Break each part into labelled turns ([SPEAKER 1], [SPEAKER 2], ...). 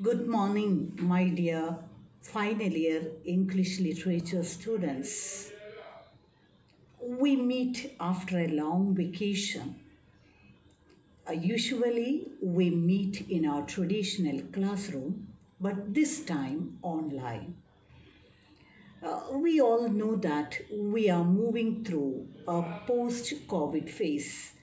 [SPEAKER 1] Good morning, my dear final year English literature students. We meet after a long vacation. Usually, we meet in our traditional classroom, but this time online. We all know that we are moving through a post COVID phase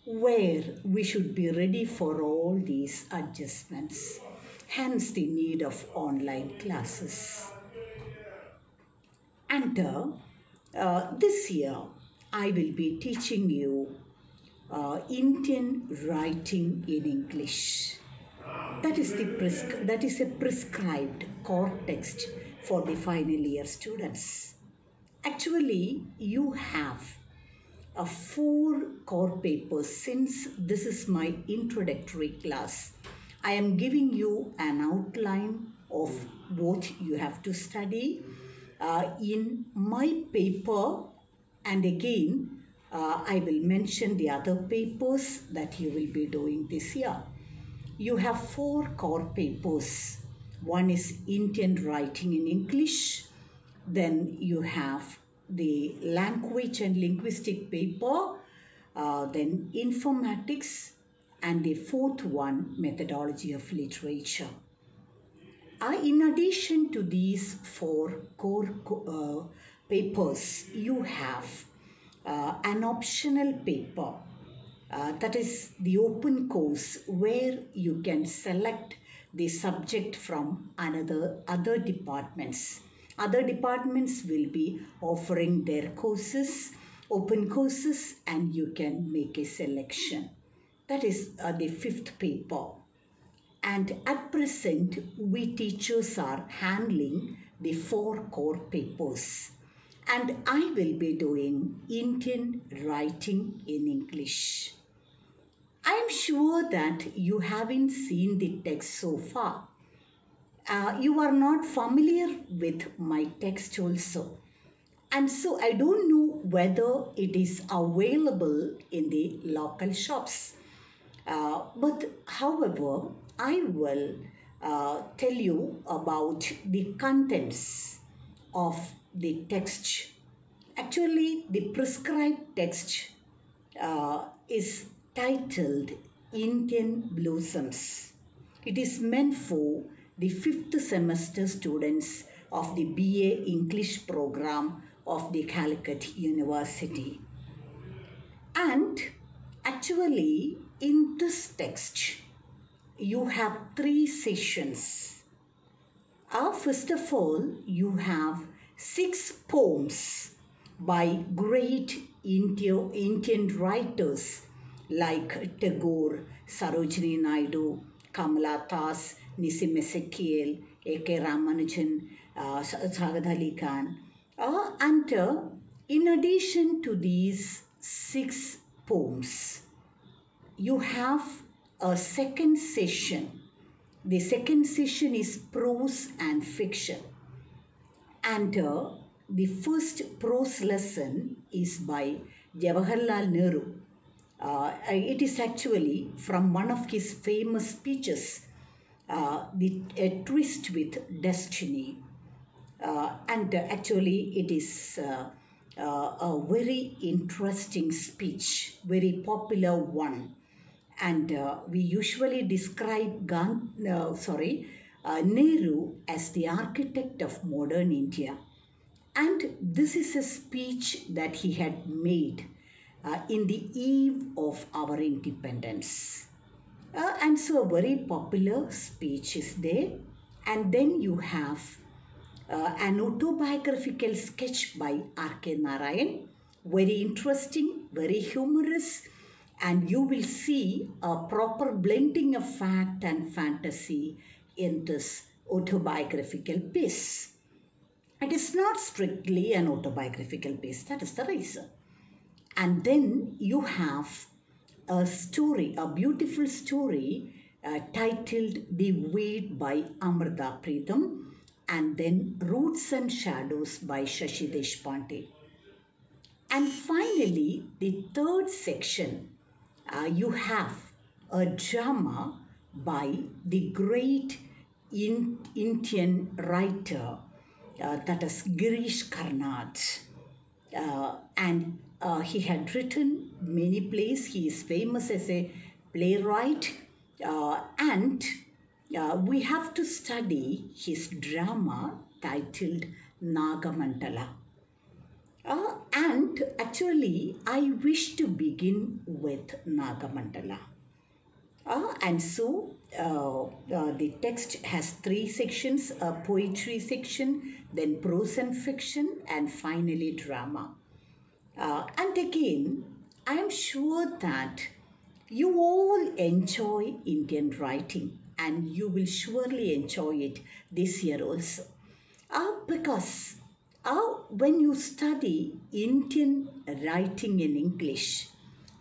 [SPEAKER 1] where we should be ready for all these adjustments, hence the need of online classes. And this year, I will be teaching you Indian writing in English. That is a prescribed core text for the final year students. Actually, you have four core papers since this is my introductory class. I am giving you an outline of what you have to study in my paper, and again I will mention the other papers that you will be doing this year. You have four core papers. One is Indian writing in English, then you have the language and linguistic paper, then informatics, and the fourth one, methodology of literature. In addition to these four core papers, you have an optional paper that is the open course where you can select the subject from other departments. Other departments will be offering their courses, open courses, and you can make a selection. That is the fifth paper. And at present, we teachers are handling the four core papers. And I will be doing Indian writing in English. I am sure that you haven't seen the text so far. You are not familiar with my text also. And so I don't know whether it is available in the local shops. But however, I will tell you about the contents of the text. Actually, the prescribed text is titled Indian Blossoms. It is meant for the fifth semester students of the BA English program of the Calicut University. And actually, in this text, you have three sessions. First of all, you have 6 poems by great Indian writers like Tagore, Sarojini Naidu, Kamala Das, Nissim Ezekiel, A.K. Ramanujan, Sagad Ali Khan. And in addition to these 6 poems, you have a second session. The second session is prose and fiction. And the first prose lesson is by Jawaharlal Nehru. It is actually from one of his famous speeches, A Twist with Destiny. And actually it is a very interesting speech, very popular one. And we usually describe Nehru as the architect of modern India. And this is a speech that he had made in the eve of our independence. And so a very popular speech is there. And then you have an autobiographical sketch by R.K. Narayan. Very interesting, very humorous. And you will see a proper blending of fact and fantasy in this autobiographical piece. It is not strictly an autobiographical piece, that is the reason. And then you have a story, a beautiful story titled The Weed by Amrita Pritham, and then Roots and Shadows by Shashi Deshpande. And finally, the third section, you have a drama by the great Indian writer, that is Girish Karnad. And he had written many plays. He is famous as a playwright. And we have to study his drama titled Nagamandala. And actually, I wish to begin with Nagamandala. The text has three sections: a poetry section, then prose and fiction, and finally drama. And again, I am sure that you all enjoy Indian writing and you will surely enjoy it this year also. Because when you study Indian writing in English,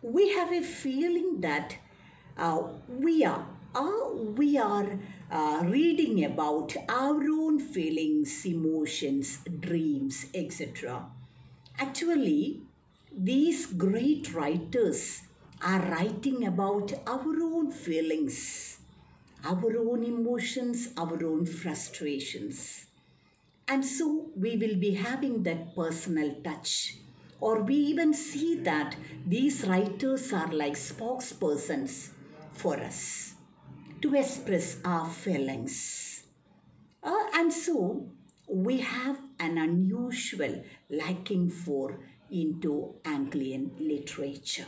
[SPEAKER 1] we have a feeling that we are reading about our own feelings, emotions, dreams, etc. Actually, these great writers are writing about our own feelings, our own emotions, our own frustrations. And so we will be having that personal touch. Or we even see that these writers are like spokespersons for us to express our feelings. And so we have an unusual liking for Indo-Anglian literature.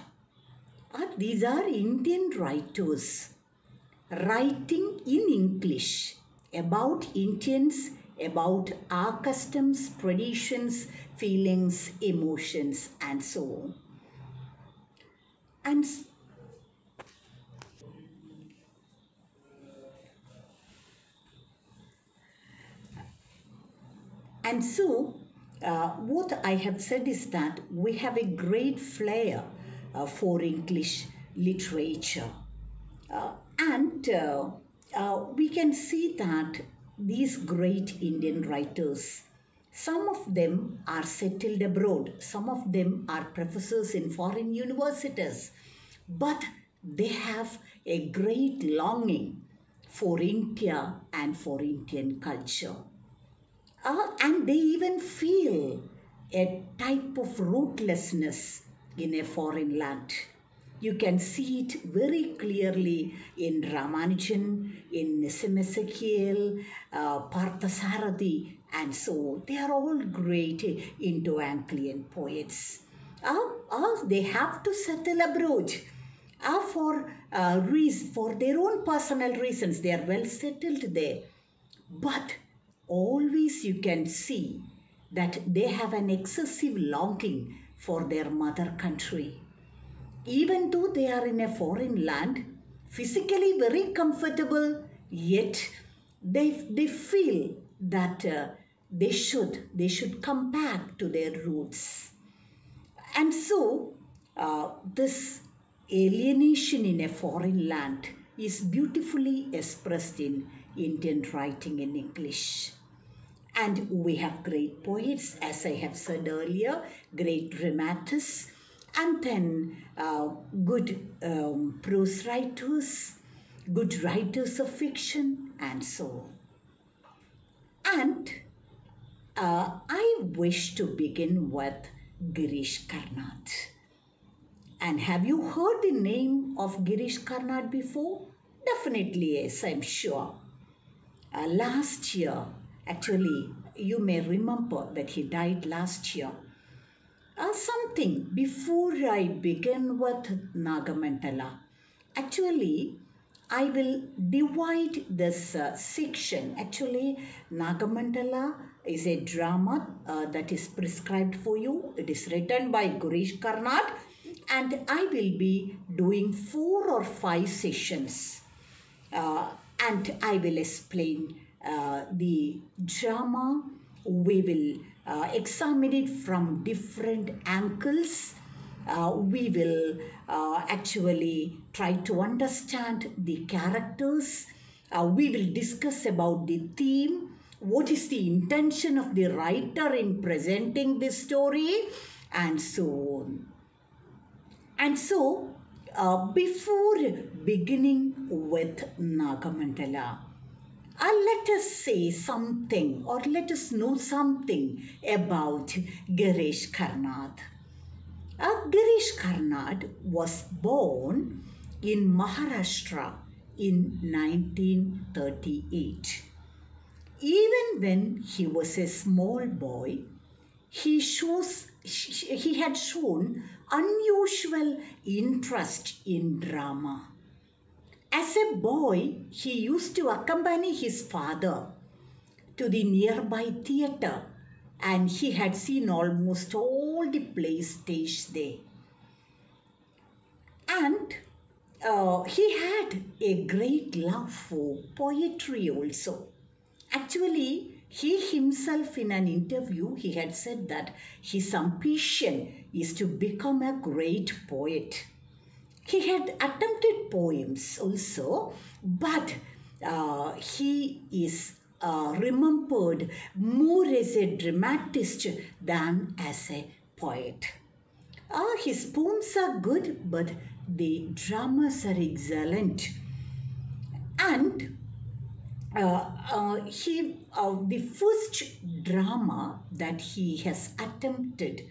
[SPEAKER 1] These are Indian writers writing in English about Indians, about our customs, traditions, feelings, emotions, and so on. And And so, what I have said is that we have a great flair for English literature. And we can see that these great Indian writers, some of them are settled abroad, some of them are professors in foreign universities, but they have a great longing for India and for Indian culture. And they even feel a type of rootlessness in a foreign land. You can see it very clearly in Ramanujan, in Ezekiel, Parthasarathi, and so they are all great Indo-Anglian poets. They have to settle abroad for their own personal reasons. They are well settled there. But always you can see that they have an excessive longing for their mother country. Even though they are in a foreign land, physically very comfortable, yet they feel that they should come back to their roots. And so this alienation in a foreign land is beautifully expressed in Indian writing in English. And we have great poets, as I have said earlier, great dramatists, and then good prose writers, good writers of fiction, and so on. And I wish to begin with Girish Karnad. And have you heard the name of Girish Karnad before? Definitely yes, I'm sure. Last year, actually, you may remember that he died last year. Something before I begin with Nagamandala. Actually, I will divide this section. Actually, Nagamandala is a drama that is prescribed for you. It is written by Girish Karnad, and I will be doing 4 or 5 sessions. And I will explain the drama. We will examine it from different angles. We will actually try to understand the characters. We will discuss about the theme. What is the intention of the writer in presenting this story? And so on. And so, before beginning with Nagamandala, Let us say something or let us know something about Girish Karnad. Girish Karnad was born in Maharashtra in 1938. Even when he was a small boy, he had shown unusual interest in drama. As a boy, he used to accompany his father to the nearby theatre, and he had seen almost all the plays staged there. And he had a great love for poetry also. Actually, he himself in an interview, he had said that his ambition is to become a great poet. He had attempted poems also, but he is remembered more as a dramatist than as a poet. His poems are good, but the dramas are excellent. And the first drama that he has attempted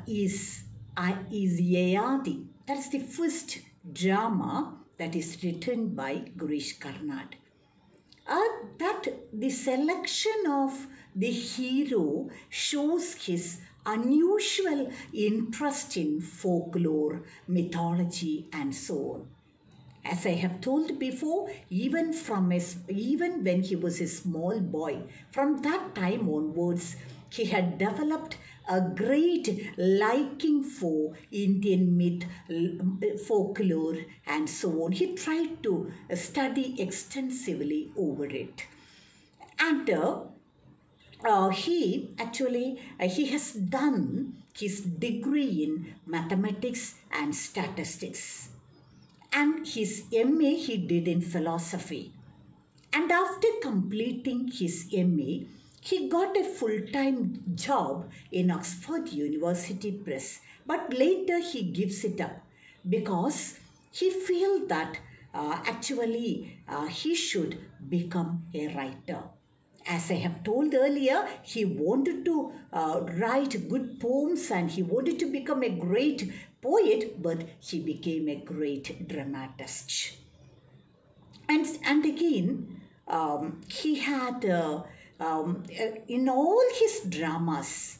[SPEAKER 1] is Yayadi. That's the first drama that is written by Girish Karnad. That the selection of the hero shows his unusual interest in folklore, mythology, and so on. As I have told before, even when he was a small boy, from that time onwards, he had developed a great liking for Indian myth, folklore, and so on. He tried to study extensively over it. And he has done his degree in mathematics and statistics. And his MA he did in philosophy. And after completing his MA, he got a full-time job in Oxford University Press. But later he gives it up because he feels that he should become a writer. As I have told earlier, he wanted to write good poems and he wanted to become a great poet, but he became a great dramatist. And again, he had, in all his dramas,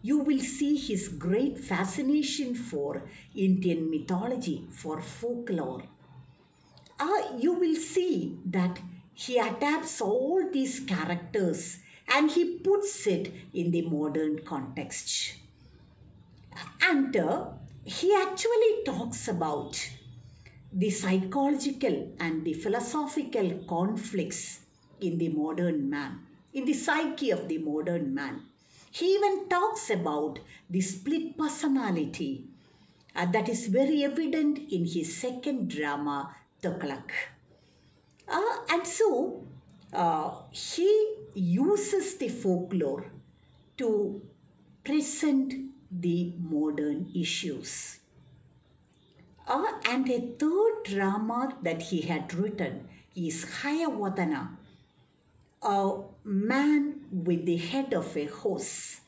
[SPEAKER 1] you will see his great fascination for Indian mythology, for folklore. You will see that he adapts all these characters and he puts it in the modern context. And he actually talks about the psychological and the philosophical conflicts in the modern man, in the psyche of the modern man. He even talks about the split personality that is very evident in his second drama, Tughlaq. And so he uses the folklore to present the modern issues. And a third drama that he had written is Hayavadana, a man with the head of a horse.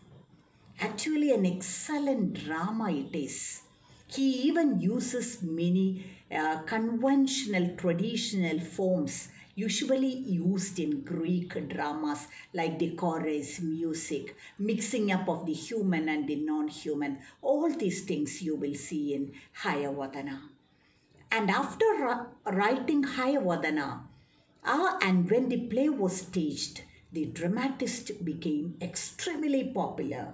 [SPEAKER 1] Actually, an excellent drama it is. He even uses many conventional, traditional forms usually used in Greek dramas like the chorus, music, mixing up of the human and the non-human. All these things you will see in Hayavadana. And after writing Hayavadana, and when the play was staged, the dramatist became extremely popular.